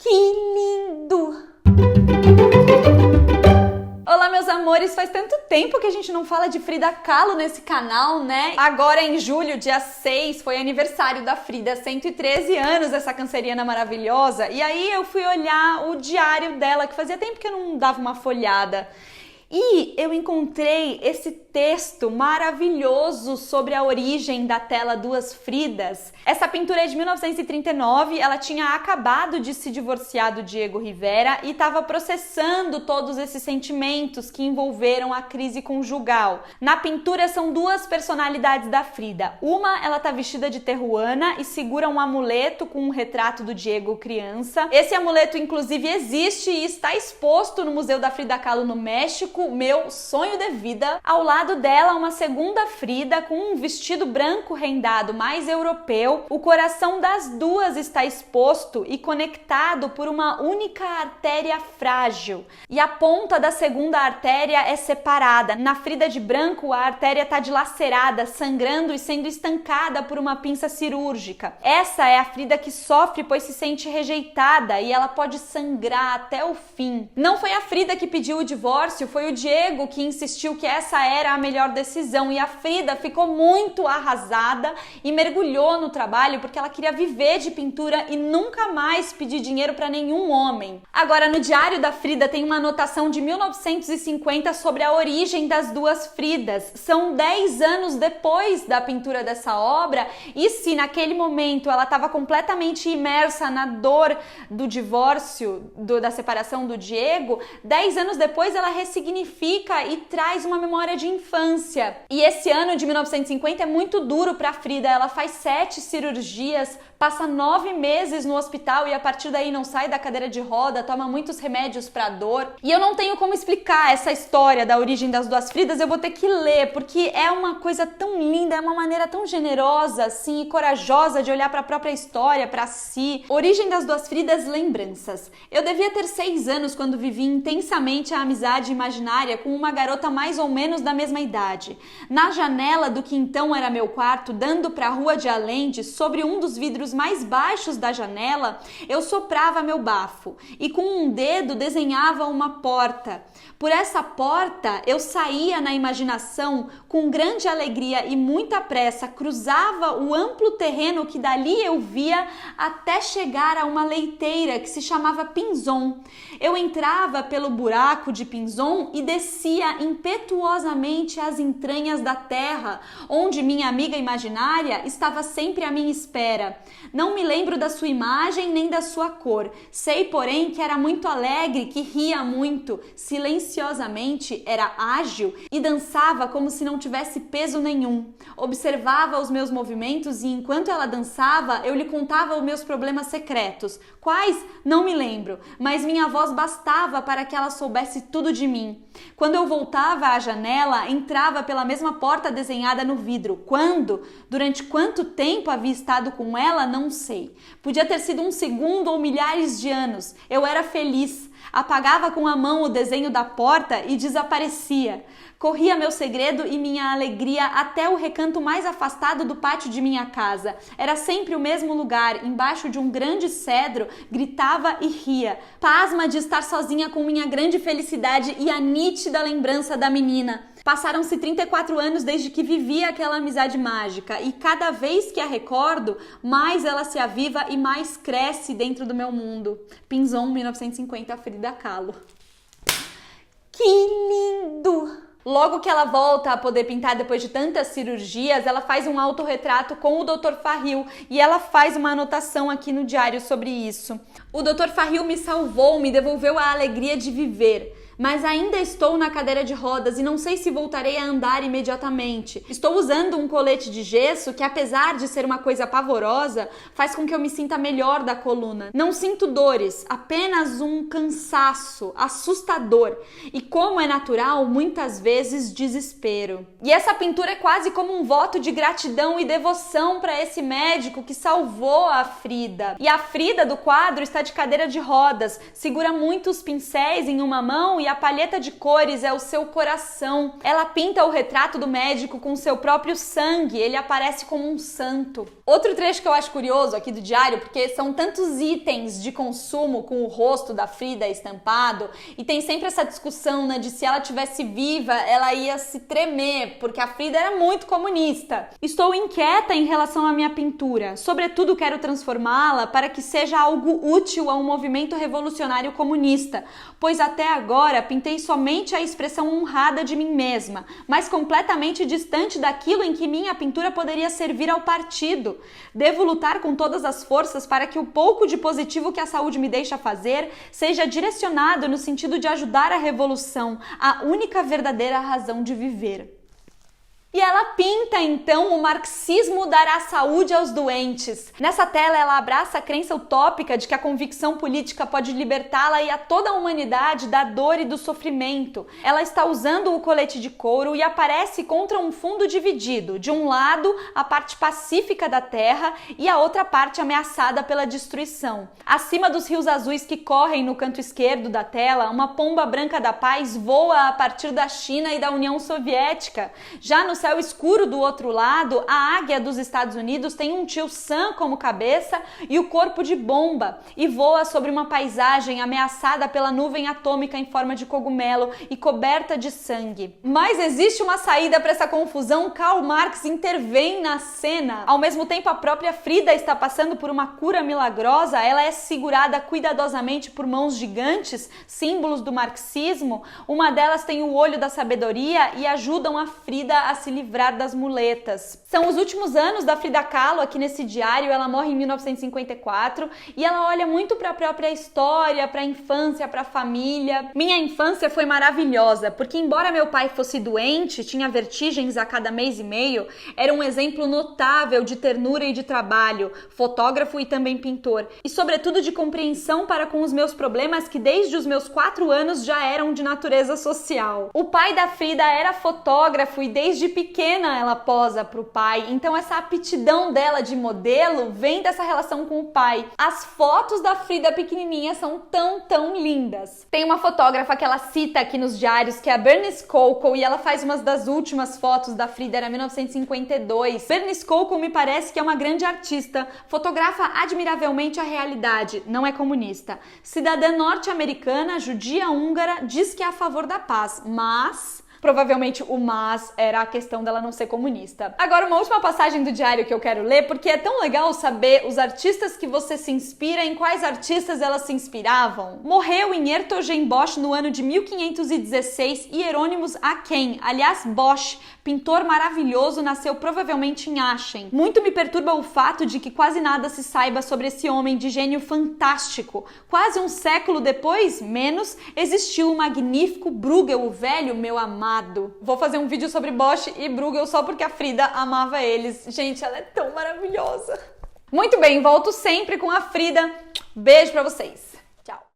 Que lindo! Olá, meus amores! Faz tanto tempo que a gente não fala de Frida Kahlo nesse canal, né? Agora em julho, dia 6, foi aniversário da Frida, 113 anos, essa canceriana maravilhosa. E aí eu fui olhar o diário dela, que fazia tempo que eu não dava uma folhada. E eu encontrei esse texto maravilhoso sobre a origem da tela Duas Fridas. Essa pintura é de 1939, ela tinha acabado de se divorciar do Diego Rivera e estava processando todos esses sentimentos que envolveram a crise conjugal. Na pintura são duas personalidades da Frida. Uma, ela tá vestida de terruana e segura um amuleto com um retrato do Diego criança. Esse amuleto, inclusive, existe e está exposto no Museu da Frida Kahlo no México, meu sonho de vida. Ao lado dela, uma segunda Frida com um vestido branco rendado mais europeu. O coração das duas está exposto e conectado por uma única artéria frágil. E a ponta da segunda artéria é separada. Na Frida de branco, a artéria está dilacerada, sangrando e sendo estancada por uma pinça cirúrgica. Essa é a Frida que sofre pois se sente rejeitada e ela pode sangrar até o fim. Não foi a Frida que pediu o divórcio, foi o Diego que insistiu que essa era a melhor decisão e a Frida ficou muito arrasada e mergulhou no trabalho porque ela queria viver de pintura e nunca mais pedir dinheiro para nenhum homem. Agora, no diário da Frida tem uma anotação de 1950 sobre a origem das duas Fridas. São 10 anos depois da pintura dessa obra e se naquele momento ela estava completamente imersa na dor do divórcio, da separação do Diego, 10 anos depois ela ressignifica e traz uma memória de infância. E esse ano de 1950 é muito duro para a Frida. Ela faz 7 cirurgias, passa 9 meses no hospital e a partir daí não sai da cadeira de roda, toma muitos remédios para dor. E eu não tenho como explicar essa história da origem das duas Fridas, eu vou ter que ler, porque é uma coisa tão linda, é uma maneira tão generosa assim e corajosa de olhar para a própria história, para si. Origem das duas Fridas, lembranças. Eu devia ter 6 anos quando vivi intensamente a amizade imaginária com uma garota mais ou menos da mesma idade. Na janela do que então era meu quarto, dando para a rua de Allende, sobre um dos vidros mais baixos da janela, eu soprava meu bafo e com um dedo desenhava uma porta. Por essa porta eu saía na imaginação com grande alegria e muita pressa, cruzava o amplo terreno que dali eu via até chegar a uma leiteira que se chamava Pinzon. Eu entrava pelo buraco de Pinzon e descia impetuosamente às entranhas da terra, onde minha amiga imaginária estava sempre à minha espera. Não me lembro da sua imagem nem da sua cor. Sei, porém, que era muito alegre, que ria muito, silenciosamente era ágil e dançava como se não tivesse peso nenhum. Observava os meus movimentos e enquanto ela dançava, eu lhe contava os meus problemas secretos. Quais? Não me lembro, mas minha voz bastava para que ela soubesse tudo de mim. Quando eu voltava à janela, entrava pela mesma porta desenhada no vidro. Quando? Durante quanto tempo havia estado com ela? Não sei. Podia ter sido 1 segundo ou milhares de anos. Eu era feliz. Apagava com a mão o desenho da porta e desaparecia. Corria meu segredo e minha alegria até o recanto mais afastado do pátio de minha casa. Era sempre o mesmo lugar, embaixo de um grande cedro, gritava e ria. Pasma de estar sozinha com minha grande felicidade e a nítida lembrança da menina. Passaram-se 34 anos desde que vivi aquela amizade mágica e cada vez que a recordo, mais ela se aviva e mais cresce dentro do meu mundo. Pinzon, 1950, Frida Kahlo. Que lindo! Logo que ela volta a poder pintar depois de tantas cirurgias, ela faz um autorretrato com o Dr. Farril e ela faz uma anotação aqui no diário sobre isso. O Dr. Farril me salvou, me devolveu a alegria de viver. Mas ainda estou na cadeira de rodas e não sei se voltarei a andar imediatamente. Estou usando um colete de gesso que, apesar de ser uma coisa pavorosa, faz com que eu me sinta melhor da coluna. Não sinto dores, apenas um cansaço assustador e, como é natural, muitas vezes desespero. E essa pintura é quase como um voto de gratidão e devoção para esse médico que salvou a Frida. E a Frida do quadro está de cadeira de rodas, segura muitos pincéis em uma mão e a palheta de cores é o seu coração. Ela pinta o retrato do médico com seu próprio sangue, ele aparece como um santo. Outro trecho que eu acho curioso aqui do diário, porque são tantos itens de consumo com o rosto da Frida estampado, e tem sempre essa discussão, né, de se ela tivesse viva, ela ia se tremer, porque a Frida era muito comunista. Estou inquieta em relação à minha pintura, sobretudo quero transformá-la para que seja algo útil a um movimento revolucionário comunista, pois até agora pintei somente a expressão honrada de mim mesma, mas completamente distante daquilo em que minha pintura poderia servir ao partido. Devo lutar com todas as forças para que o pouco de positivo que a saúde me deixa fazer seja direcionado no sentido de ajudar a revolução, a única verdadeira razão de viver. E ela pinta, então, o marxismo dará saúde aos doentes. Nessa tela, ela abraça a crença utópica de que a convicção política pode libertá-la e a toda a humanidade da dor e do sofrimento. Ela está usando o colete de couro e aparece contra um fundo dividido. De um lado, a parte pacífica da terra e a outra parte ameaçada pela destruição. Acima dos rios azuis que correm no canto esquerdo da tela, uma pomba branca da paz voa a partir da China e da União Soviética. Já no céu escuro do outro lado, a águia dos Estados Unidos tem um tio Sam como cabeça e o corpo de bomba e voa sobre uma paisagem ameaçada pela nuvem atômica em forma de cogumelo e coberta de sangue. Mas existe uma saída para essa confusão. Karl Marx intervém na cena. Ao mesmo tempo, a própria Frida está passando por uma cura milagrosa. Ela é segurada cuidadosamente por mãos gigantes, símbolos do marxismo. Uma delas tem o olho da sabedoria e ajudam a Frida a se livrar das muletas. São os últimos anos da Frida Kahlo aqui nesse diário. Ela morre em 1954 e ela olha muito para a própria história, para a infância, para a família. Minha infância foi maravilhosa, porque embora meu pai fosse doente, tinha vertigens a cada mês e meio, era um exemplo notável de ternura e de trabalho, fotógrafo e também pintor, e sobretudo de compreensão para com os meus problemas que desde os meus 4 anos já eram de natureza social. O pai da Frida era fotógrafo e desde pequena ela posa para o pai, então essa aptidão dela de modelo vem dessa relação com o pai. As fotos da Frida pequenininha são tão lindas. Tem uma fotógrafa que ela cita aqui nos diários, que é a Bernice Coco, e ela faz uma das últimas fotos da Frida, era 1952. Bernice Coco me parece que é uma grande artista, fotografa admiravelmente a realidade, não é comunista. Cidadã norte-americana, judia húngara, diz que é a favor da paz, mas... provavelmente o mas era a questão dela não ser comunista. Agora, uma última passagem do diário que eu quero ler, porque é tão legal saber os artistas que você se inspira, em quais artistas elas se inspiravam. Morreu em Hertogenbosch no ano de 1516 Hieronymus Aquém, aliás Bosch, pintor maravilhoso, nasceu provavelmente em Aachen. Muito me perturba o fato de que quase nada se saiba sobre esse homem de gênio fantástico. Quase um século depois, menos, existiu o magnífico Bruegel, o velho, meu amado. Vou fazer um vídeo sobre Bosch e Bruegel só porque a Frida amava eles. Gente, ela é tão maravilhosa. Muito bem, volto sempre com a Frida. Beijo pra vocês.